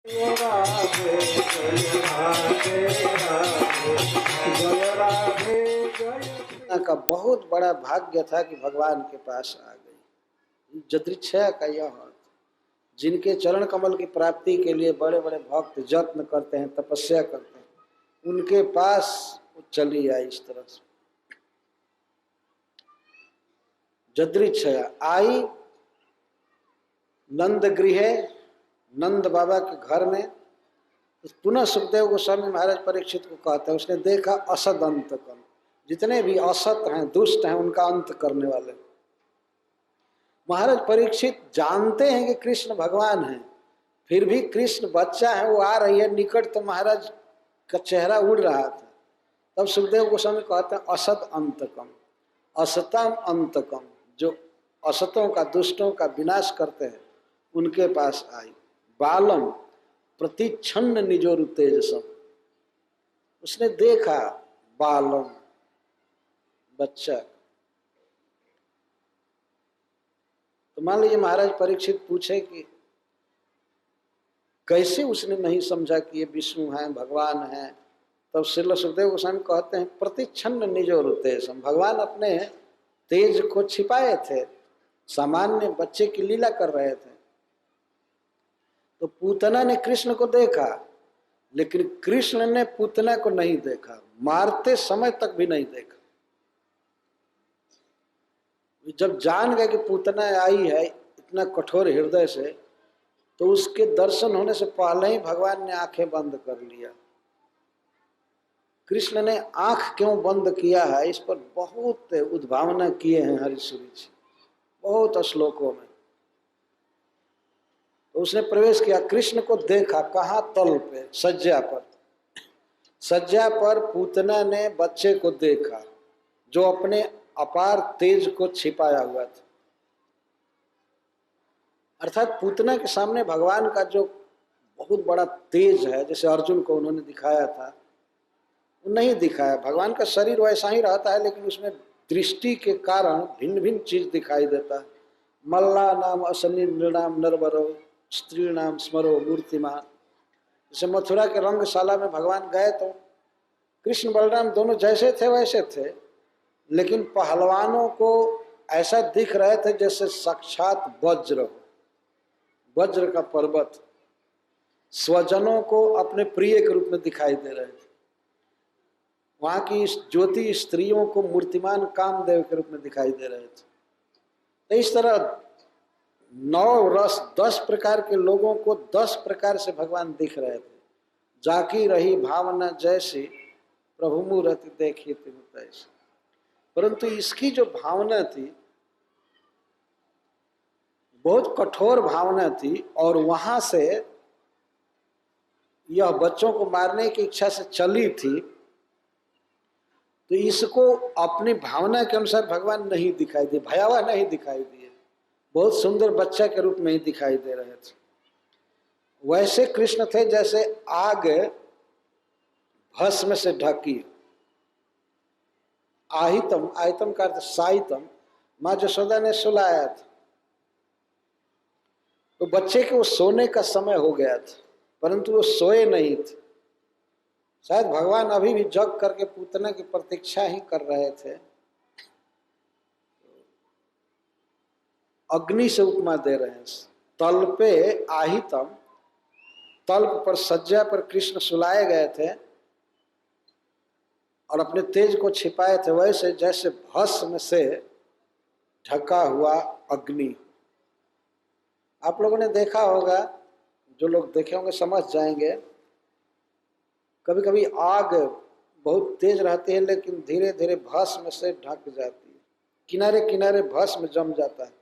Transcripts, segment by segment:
राधे जय राधे राधे जय राधे जय। का बहुत बड़ा भाग्य था कि भगवान के पास आ गई। जदृच्छया का यह अर्थ, जिनके चरण कमल की प्राप्ति के लिए बड़े बड़े भक्त यत्न करते हैं, तपस्या करते हैं, उनके पास वो चली आई इस तरह से। जदृच्छया आई नंद गृहे, नंद बाबा के घर में। पुनः सुखदेव गोस्वामी महाराज परीक्षित को कहते हैं, उसने देखा असद अंत कम, जितने भी असत हैं, दुष्ट हैं, उनका अंत करने वाले। महाराज परीक्षित जानते हैं कि कृष्ण भगवान है, फिर भी कृष्ण बच्चा है, वो आ रही है निकट, तो महाराज का चेहरा उड़ रहा था। तब सुखदेव गोस्वामी कहते हैं असत अंतकम, असतम अंतकम, जो असतों का, दुष्टों का विनाश करते हैं, उनके पास आई। बालम प्रतिच्छन्न निजोरु तेजसम, उसने देखा बालम, बच्चा। तो मान लीजिए महाराज परीक्षित पूछे कि कैसे उसने नहीं समझा कि ये विष्णु हैं, भगवान हैं। तब श्रील सुखदेव गोस्वामी कहते हैं प्रतिच्छन्न निजोरु तेजसम, भगवान अपने तेज को छिपाए थे, सामान्य बच्चे की लीला कर रहे थे। तो पूतना ने कृष्ण को देखा, लेकिन कृष्ण ने पूतना को नहीं देखा, मारते समय तक भी नहीं देखा। जब जान गए कि पूतना आई है इतना कठोर हृदय से, तो उसके दर्शन होने से पहले ही भगवान ने आंखें बंद कर लिया। कृष्ण ने आंख क्यों बंद किया है, इस पर बहुत उद्भावना किए हैं हरिश्री जी, बहुत श्लोकों में। तो उसने प्रवेश किया, कृष्ण को देखा, कहाँ? तल पे, सज्जा पर। सज्जा पर पूतना ने बच्चे को देखा, जो अपने अपार तेज को छिपाया हुआ था। अर्थात पूतना के सामने भगवान का जो बहुत बड़ा तेज है, जैसे अर्जुन को उन्होंने दिखाया था, वो नहीं दिखाया। भगवान का शरीर वैसा ही रहता है, लेकिन उसमें दृष्टि के कारण भिन्न भिन्न चीज दिखाई देता है। मल्ला नाम असनी नृणाम नरवरो स्त्री नाम स्मरो मूर्तिमान। जैसे मथुरा के रंगशाला में भगवान गए तो कृष्ण बलराम दोनों जैसे थे वैसे थे, लेकिन पहलवानों को ऐसा दिख रहे थे जैसे साक्षात वज्र, वज्र का पर्वत। स्वजनों को अपने प्रिय के रूप में दिखाई दे रहे थे। वहां की ज्योति स्त्रियों को मूर्तिमान कामदेव के रूप में दिखाई दे रहे थे। तो इस तरह 9 रस 10 प्रकार के लोगों को 10 प्रकार से भगवान दिख रहे थे। जाकी रही भावना जैसी प्रभु मूर्ति देखी थी तैसी। परंतु इसकी जो भावना थी बहुत कठोर भावना थी, और वहां से यह बच्चों को मारने की इच्छा से चली थी। तो इसको अपनी भावना के अनुसार भगवान नहीं दिखाई दिए, भयावह नहीं दिखाई दिए, बहुत सुंदर बच्चा के रूप में ही दिखाई दे रहे थे। वैसे कृष्ण थे जैसे आग भस्म से ढकी। आहितम, आहितम का अर्थ साइतम, माँ जशोदा ने सुलाया था। तो बच्चे के वो सोने का समय हो गया था, परंतु वो सोए नहीं थे। शायद भगवान अभी भी जग करके पूतना की प्रतीक्षा ही कर रहे थे। अग्नि से उपमा दे रहे हैं। तल पे आहितम, तल्प पर, सज्जा पर कृष्ण सुलाए गए थे और अपने तेज को छिपाए थे, वैसे जैसे भस्म से ढका हुआ अग्नि। आप लोगों ने देखा होगा, जो लोग देखे होंगे समझ जाएंगे, कभी कभी आग बहुत तेज रहती है लेकिन धीरे धीरे भस्म से ढक जाती है, किनारे किनारे भस्म जम जाता है,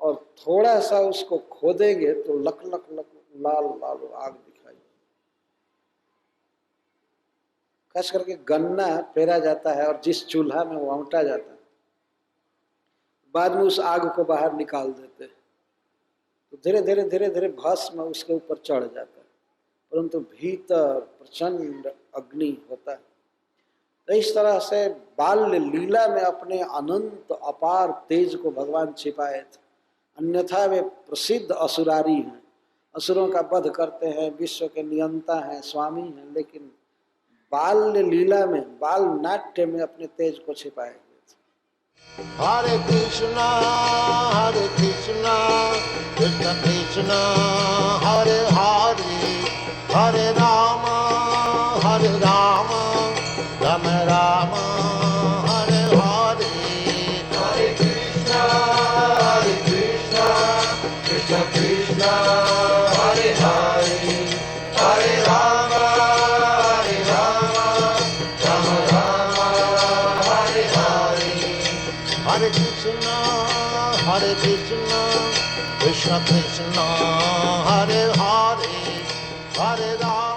और थोड़ा सा उसको खोदेंगे तो लक लक लक लाल लाल आग दिखाई। खास करके गन्ना पेरा जाता है और जिस चूल्हा में वो औंटा जाता है, बाद में उस आग को बाहर निकाल देते हैं, तो धीरे धीरे धीरे धीरे भस्म उसके ऊपर चढ़ जाता है, परंतु भीतर प्रचंड अग्नि होता है। तो इस तरह से बाल्य लीला में अपने अनंत अपार तेज को भगवान छिपाए थे, अन्यथा वे प्रसिद्ध असुरारी हैं। असुरों का वध करते हैं, विश्व के नियंता हैं, स्वामी हैं, लेकिन बाल लीला में, बाल नाट्य में अपने तेज को छिपाए हुए थे। हरे कृष्णा कृष्ण कृष्ण हरे हरे, हरे राम राम राम हरे हरे। हरे कृष्ण कृष्ण कृष्ण हरे हरे, हरे राम राम राम हरे हरे। हरे कृष्ण कृष्ण कृष्ण हरे हरे, हरे राम